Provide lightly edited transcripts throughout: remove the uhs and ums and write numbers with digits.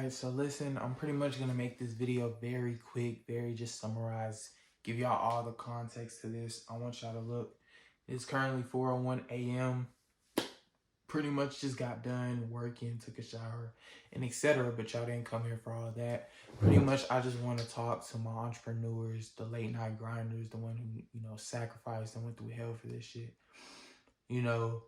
Alright, so listen, I'm pretty much gonna make this video very quick, very just summarize, give y'all all the context to this. I want y'all to look. It's currently 4:01 a.m. Pretty much just got done working, took a shower, and etc. But y'all didn't come here for all that. Pretty much, I just want to talk to my entrepreneurs, the late night grinders, the one who sacrificed and went through hell for this shit. You know,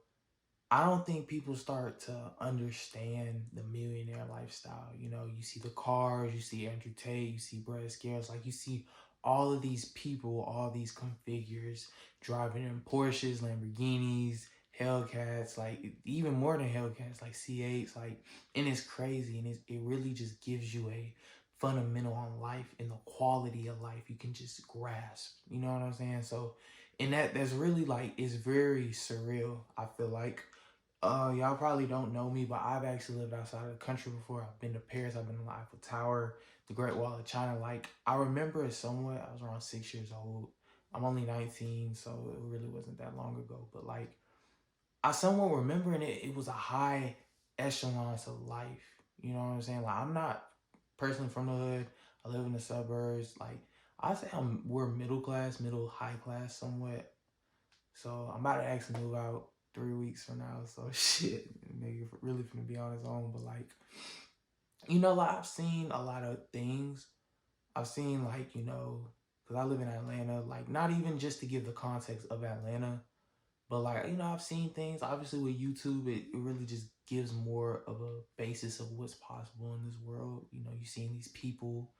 I don't think people start to understand the millionaire lifestyle. You see the cars, you see Andrew Tate, you see Brad Scales, like you see all of these people, all these configures driving in Porsches, Lamborghinis, Hellcats, like even more than Hellcats, like C8s, like, and it's crazy, and it really just gives you a fundamental on life and the quality of life you can just grasp. You know what I'm saying? So, and that's really like, it's very surreal, I feel like. Y'all probably don't know me, but I've actually lived outside of the country before. I've been to Paris, I've been to the Eiffel Tower, the Great Wall of China. Like, I remember it somewhat. I was around 6 years old. I'm only 19, so it really wasn't that long ago. But like, I somewhat remember, and it was a high echelons of life. You know what I'm saying? Like, I'm not personally from the hood. I live in the suburbs. Like, I say we're middle class, middle high class somewhat. So I'm about to actually move out 3 weeks from now. So shit, nigga, really finna be on his own. But like, like I've seen a lot of things. I've seen like, because I live in Atlanta, like not even just to give the context of Atlanta, but like, I've seen things. Obviously with YouTube, it really just gives more of a basis of what's possible in this world. You're seeing these people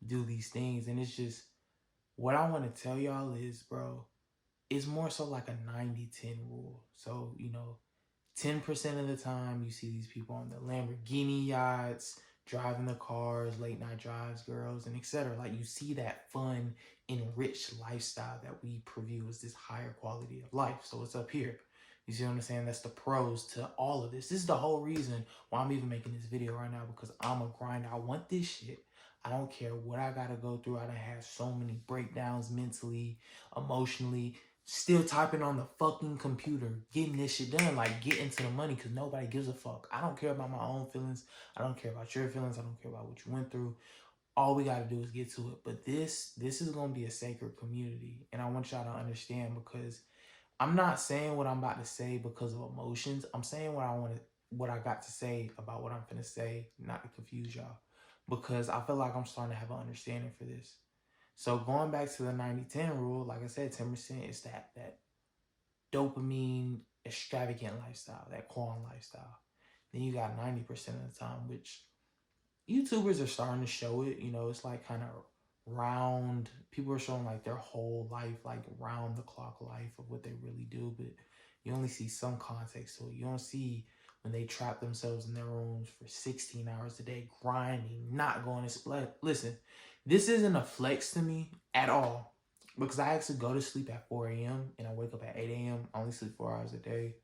do these things, and it's just, what I want to tell y'all is, bro, it's more so like a 90-10 rule. So, 10% of the time you see these people on the Lamborghini yachts, driving the cars, late night drives, girls, and etc. Like, you see that fun, enriched lifestyle that we preview as this higher quality of life. So it's up here. You see what I'm saying? That's the pros to all of this. This is the whole reason why I'm even making this video right now, because I'm a grinder. I want this shit. I don't care what I gotta go through. I done had so many breakdowns mentally, emotionally, still typing on the fucking computer, getting this shit done, like getting to the money, because nobody gives a fuck. I don't care about my own feelings. I don't care about your feelings. I don't care about what you went through. All we got to do is get to it. But this is going to be a sacred community. And I want y'all to understand, because I'm not saying what I'm about to say because of emotions. I'm saying what I got to say about what I'm finna say, not to confuse y'all, because I feel like I'm starting to have an understanding for this. So going back to the 90-10 rule, like I said, 10% is that dopamine extravagant lifestyle, that corn lifestyle. Then you got 90% of the time, which YouTubers are starting to show it. It's like kind of round. People are showing like their whole life, like round the clock life of what they really do, but you only see some context to it. You don't see when they trap themselves in their rooms for 16 hours a day, grinding, not going to sleep. Listen, this isn't a flex to me at all, because I actually go to sleep at 4 a.m. and I wake up at 8 a.m. I only sleep 4 hours a day.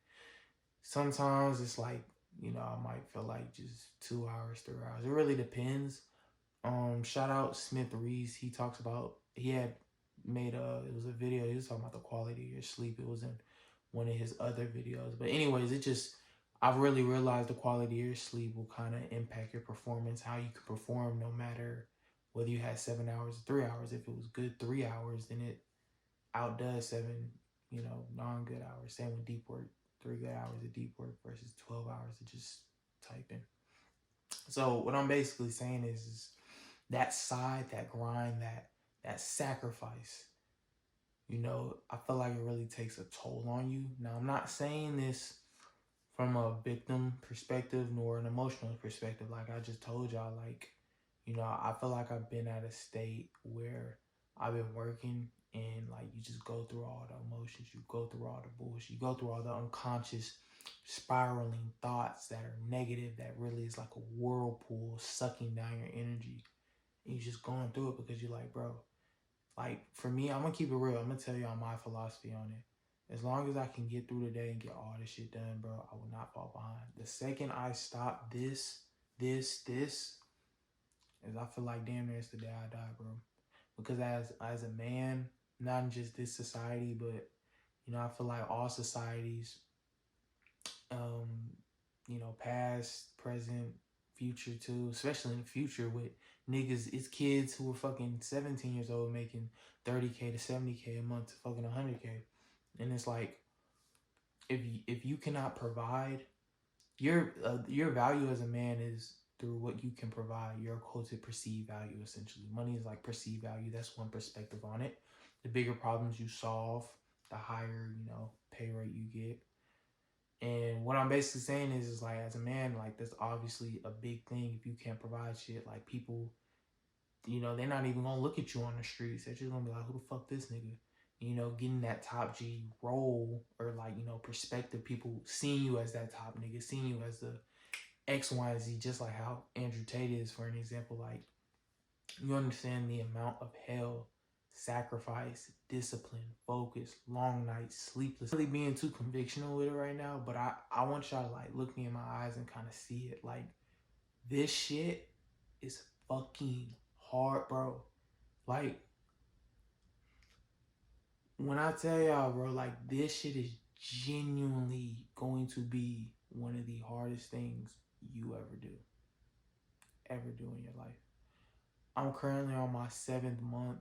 Sometimes it's like, I might feel like just 2 hours, 3 hours. It really depends. Shout out Smith Reese. He talks about, he had made it was a video. He was talking about the quality of your sleep. It was in one of his other videos. But anyways, I've really realized the quality of your sleep will kind of impact your performance, how you can perform, no matter whether you had 7 hours or 3 hours. If it was good 3 hours, then it outdoes 7, non-good hours. Same with deep work. 3 good hours of deep work versus 12 hours of just typing. So what I'm basically saying is that side, that grind, that sacrifice, I feel like it really takes a toll on you. Now, I'm not saying this from a victim perspective nor an emotional perspective. Like I just told y'all, like, I feel like I've been at a state where I've been working, and like you just go through all the emotions, you go through all the bullshit, you go through all the unconscious spiraling thoughts that are negative, that really is like a whirlpool sucking down your energy. And you're just going through it because you're like, bro, like for me, I'm gonna keep it real. I'm gonna tell y'all my philosophy on it. As long as I can get through the day and get all this shit done, bro, I will not fall behind. The second I stop this, is I feel like damn near it's the day I die, bro. Because as a man, not in just this society, but I feel like all societies, past, present, future too, especially in the future with niggas, it's kids who are fucking 17 years old making 30K to 70K a month to fucking 100K. And it's like, if you cannot provide, your value as a man is through what you can provide. Your quoted perceived value, essentially. Money is like perceived value. That's one perspective on it. The bigger problems you solve, the higher, pay rate you get. And what I'm basically saying is like, as a man, like, that's obviously a big thing. If you can't provide shit, like, people, they're not even gonna look at you on the streets. They're just gonna be like, who the fuck this nigga? Getting that top G role, or like, perspective, people seeing you as that top nigga, seeing you as the X, Y, and Z, just like how Andrew Tate is, for an example. Like, you understand the amount of hell, sacrifice, discipline, focus, long nights, sleepless. Really being too convictional with it right now, but I want y'all to like look me in my eyes and kind of see it. Like, this shit is fucking hard, bro. Like, when I tell y'all, bro, like, this shit is genuinely going to be one of the hardest things you ever do in your life. I'm currently on my 7th month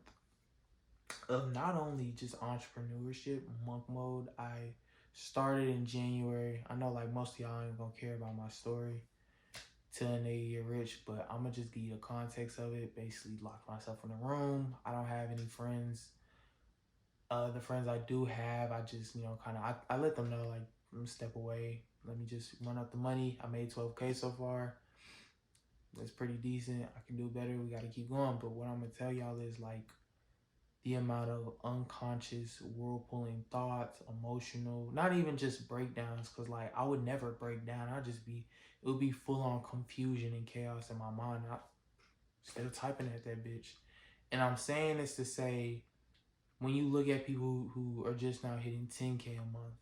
of not only just entrepreneurship, monk mode. I started in January. I know like most of y'all ain't gonna care about my story till they get rich, but I'm gonna just give you the context of it. Basically, lock myself in a room. I don't have any friends. The friends I do have, I just, I let them know, like, I'm step away. Let me just run up the money. I made 12K so far. That's pretty decent. I can do better. We got to keep going. But what I'm going to tell y'all is, like, the amount of unconscious, whirlpooling thoughts, emotional, not even just breakdowns, because, like, I would never break down. It would be full-on confusion and chaos in my mind. Instead of typing at that bitch. And I'm saying this to say, when you look at people who are just now hitting 10K a month,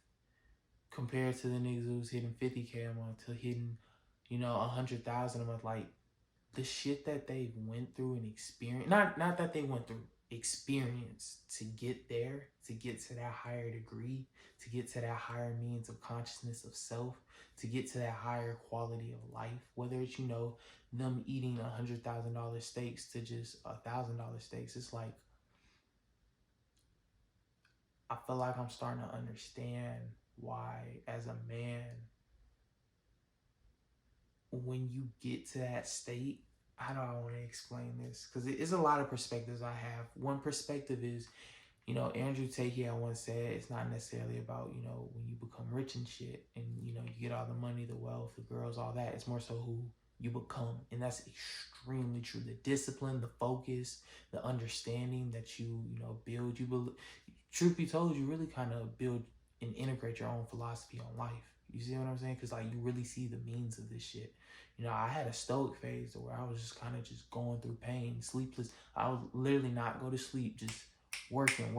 compared to the niggas who's hitting 50K a month, to hitting, 100,000 a month, like, the shit that they went through and experienced, not that they went through, experience to get there, to get to that higher degree, to get to that higher means of consciousness of self, to get to that higher quality of life, whether it's, them eating $100,000 steaks to just $1,000 steaks. It's like, I feel like I'm starting to understand why, as a man, when you get to that state, how do I want to explain this? Because it is a lot of perspectives I have. One perspective is, Andrew Tate here, I once said, it's not necessarily about, when you become rich and shit, and, you get all the money, the wealth, the girls, all that. It's more so who you become. And that's extremely true. The discipline, the focus, the understanding that you, build. Truth be told, you really kind of build and integrate your own philosophy on life. You see what I'm saying? Because, like, you really see the means of this shit. I had a stoic phase where I was just kind of just going through pain, sleepless. I would literally not go to sleep, just working,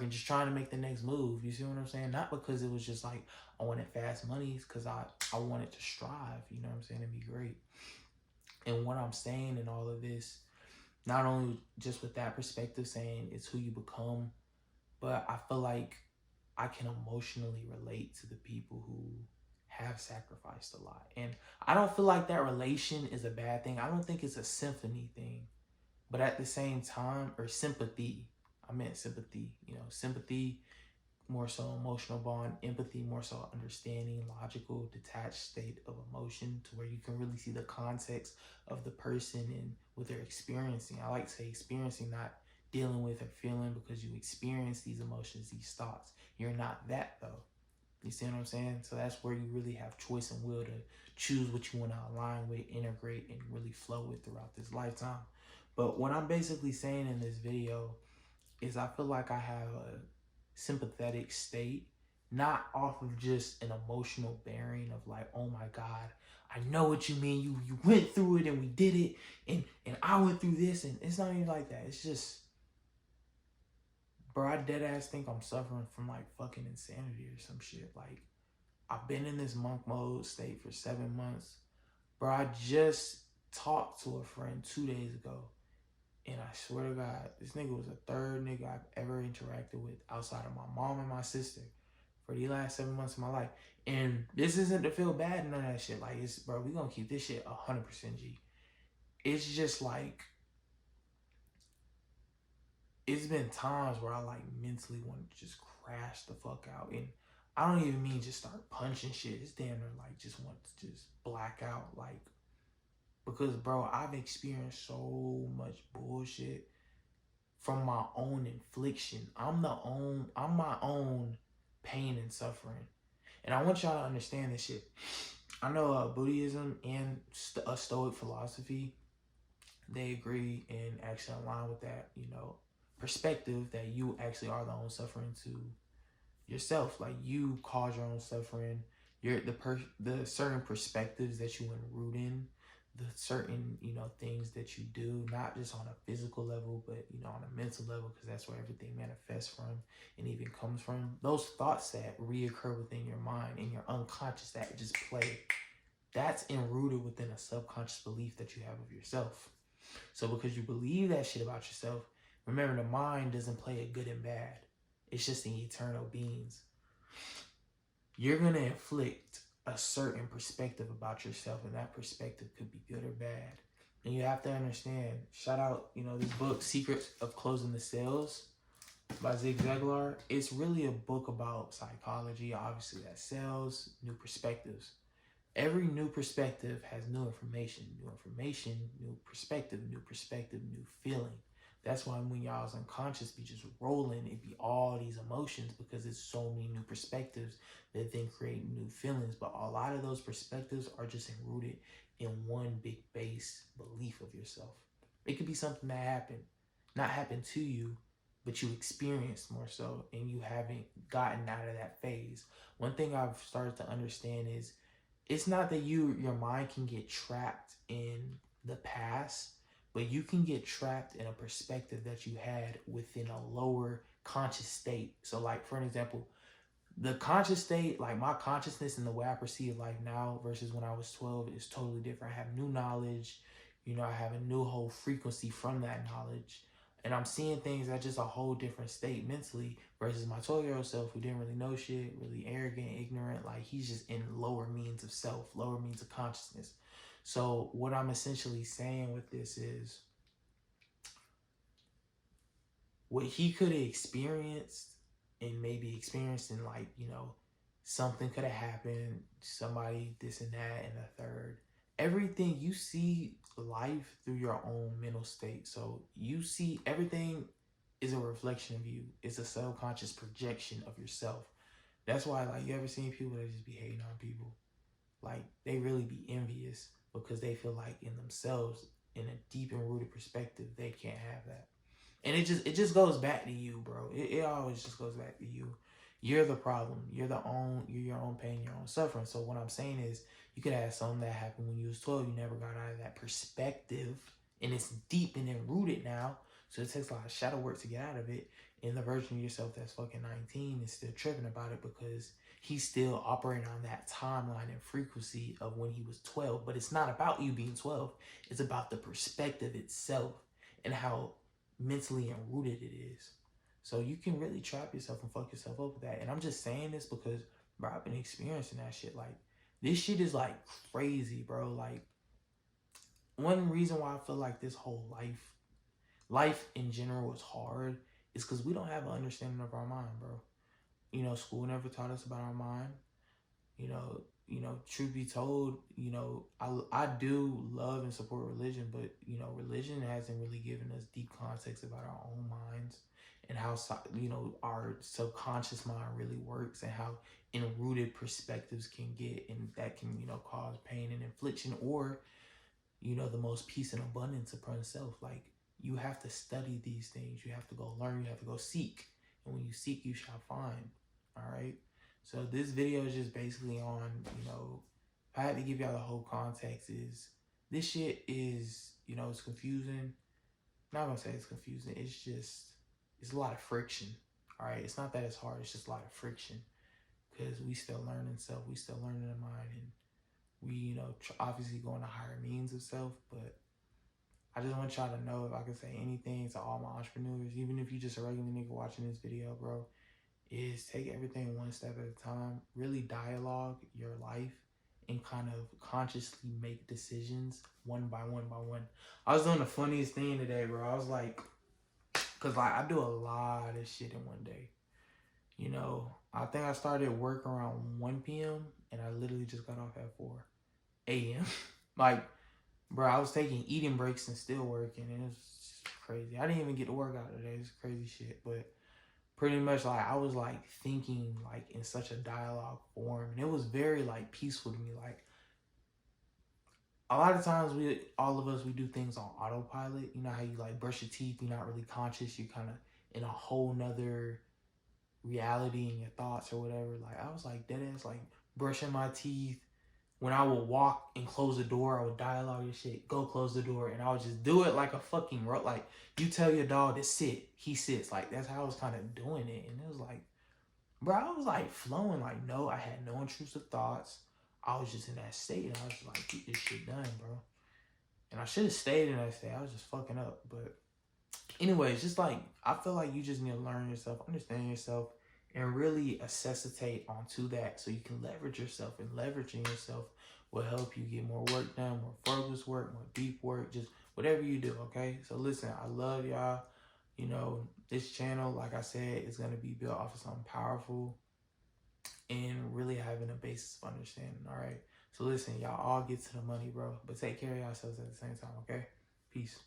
just trying to make the next move. You see what I'm saying? Not because it was just like I wanted fast money, it's because I wanted to strive, you know what I'm saying, and be great. And what I'm saying in all of this, not only just with that perspective, saying it's who you become, but I feel like I can emotionally relate to the people who have sacrificed a lot. And I don't feel like that relation is a bad thing. I don't think it's a symphony thing. But at the same time, or sympathy, I meant sympathy, sympathy, more so emotional bond, empathy, more so understanding, logical, detached state of emotion, to where you can really see the context of the person and what they're experiencing. I like to say experiencing, not dealing with or feeling, because you experience these emotions, these thoughts. You're not that, though. You see what I'm saying? So that's where you really have choice and will to choose what you want to align with, integrate, and really flow with throughout this lifetime. But what I'm basically saying in this video is I feel like I have a sympathetic state, not off of just an emotional bearing of like, oh my God, I know what you mean. You went through it and we did it, and I went through this, and it's not even like that. It's just, bro, I dead ass think I'm suffering from like fucking insanity or some shit. Like, I've been in this monk mode state for 7 months. Bro, I just talked to a friend 2 days ago, and I swear to God, this nigga was the third nigga I've ever interacted with outside of my mom and my sister for the last 7 months of my life. And this isn't to feel bad and none of that shit. Like, it's, bro, we gonna keep this shit 100% G. It's just like, it's been times where I like mentally want to just crash the fuck out. And I don't even mean just start punching shit. It's damn near like just want to just black out. Like, because bro, I've experienced so much bullshit from my own infliction. I'm my own pain and suffering. And I want y'all to understand this shit. I know Buddhism and a Stoic philosophy, they agree and actually align with that, perspective that you actually are the own suffering to yourself. Like, you cause your own suffering. You're the certain perspectives that you enroot in, the certain, things that you do, not just on a physical level, but, on a mental level, because that's where everything manifests from and even comes from. Those thoughts that reoccur within your mind and your unconscious that just play, that's enrooted within a subconscious belief that you have of yourself. So because you believe that shit about yourself, remember, the mind doesn't play a good and bad. It's just the eternal beings. You're going to inflict a certain perspective about yourself, and that perspective could be good or bad. And you have to understand, shout out, this book, Secrets of Closing the Sales by Zig Ziglar. It's really a book about psychology, obviously, that sales, new perspectives. Every new perspective has new information, new perspective, new feeling. That's why when y'all's unconscious be just rolling, it be all these emotions, because it's so many new perspectives that then create new feelings. But a lot of those perspectives are just enrooted in one big base belief of yourself. It could be something that not happened to you, but you experienced more so, and you haven't gotten out of that phase. One thing I've started to understand is, it's not that your mind can get trapped in the past, but you can get trapped in a perspective that you had within a lower conscious state. So like, for an example, the conscious state, like my consciousness and the way I perceive life now versus when I was 12 is totally different. I have new knowledge, I have a new whole frequency from that knowledge. And I'm seeing things at just a whole different state mentally versus my 12-year-old self who didn't really know shit, really arrogant, ignorant. Like, he's just in lower means of self, lower means of consciousness. So what I'm essentially saying with this is, what he could have experienced and maybe experienced in, like, something could have happened, somebody, this and that, and a third. Everything, you see life through your own mental state. So you see everything is a reflection of you. It's a subconscious projection of yourself. That's why, like, you ever seen people that just be hating on people? Like, they really be envious because they feel like in themselves, in a deep and rooted perspective, they can't have that. And it just goes back to you, bro. It always just goes back to you. You're the problem. You're your own pain, your own suffering. So what I'm saying is, you could have something that happened when you was 12. You never got out of that perspective, and it's deep and enrooted now. So it takes a lot of shadow work to get out of it. And the version of yourself that's fucking 19 is still tripping about it because he's still operating on that timeline and frequency of when he was 12. But it's not about you being 12. It's about the perspective itself and how mentally enrooted it is. So you can really trap yourself and fuck yourself up with that. And I'm just saying this because, bro, I've been experiencing that shit. Like, this shit is like crazy, bro. Like, one reason why I feel like this whole life in general is hard is because we don't have an understanding of our mind, bro. School never taught us about our mind. Truth be told, I do love and support religion, but, religion hasn't really given us deep context about our own minds and how, our subconscious mind really works and how enrooted perspectives can get, and that can, cause pain and infliction or, the most peace and abundance upon self. Like, you have to study these things. You have to go learn. You have to go seek. And when you seek, you shall find. All right? So this video is just basically on, if I had to give y'all the whole context, is this shit is, it's confusing. I'm not going to say it's confusing. It's a lot of friction. All right? It's not that it's hard. It's just a lot of friction because we still learning self. We still learning the mind. And we, obviously going to higher means of self. But I just want y'all to know, if I can say anything to all my entrepreneurs, even if you just a regular nigga watching this video, bro, is take everything one step at a time. Really dialogue your life and kind of consciously make decisions one by one by one. I was doing the funniest thing today, bro. I was like, cause like I do a lot of shit in one day. You know, I think I started work around 1 p.m. and I literally just got off at 4 a.m. Like, bro, I was taking eating breaks and still working, and it was just crazy. I didn't even get to work out today. It's crazy shit, but pretty much like I was like thinking like in such a dialogue form, and it was very like peaceful to me. Like a lot of times all of us, we do things on autopilot. You know how you like brush your teeth, you're not really conscious, you kind of in a whole nother reality in your thoughts or whatever. Like I was like dead ass like brushing my teeth. When I would walk and close the door, I would dialogue your shit, go close the door, and I would just do it like a fucking like you tell your dog to sit, he sits. Like that's how I was kind of doing it, and it was like, bro, I was like flowing. Like no, I had no intrusive thoughts. I was just in that state, and I was just like, get this shit done, bro. And I should have stayed in that state. I was just fucking up, but anyways, just like I feel like you just need to learn yourself, understand yourself, and really accessitate onto that so you can leverage yourself. And leveraging yourself will help you get more work done, more focused work, more deep work, just whatever you do. Okay, so listen, I love y'all. You know, this channel, like I said, is going to be built off of something powerful and really having a basis of understanding. All right, so listen, y'all all get to the money, bro, but take care of yourselves at the same time. Okay, peace.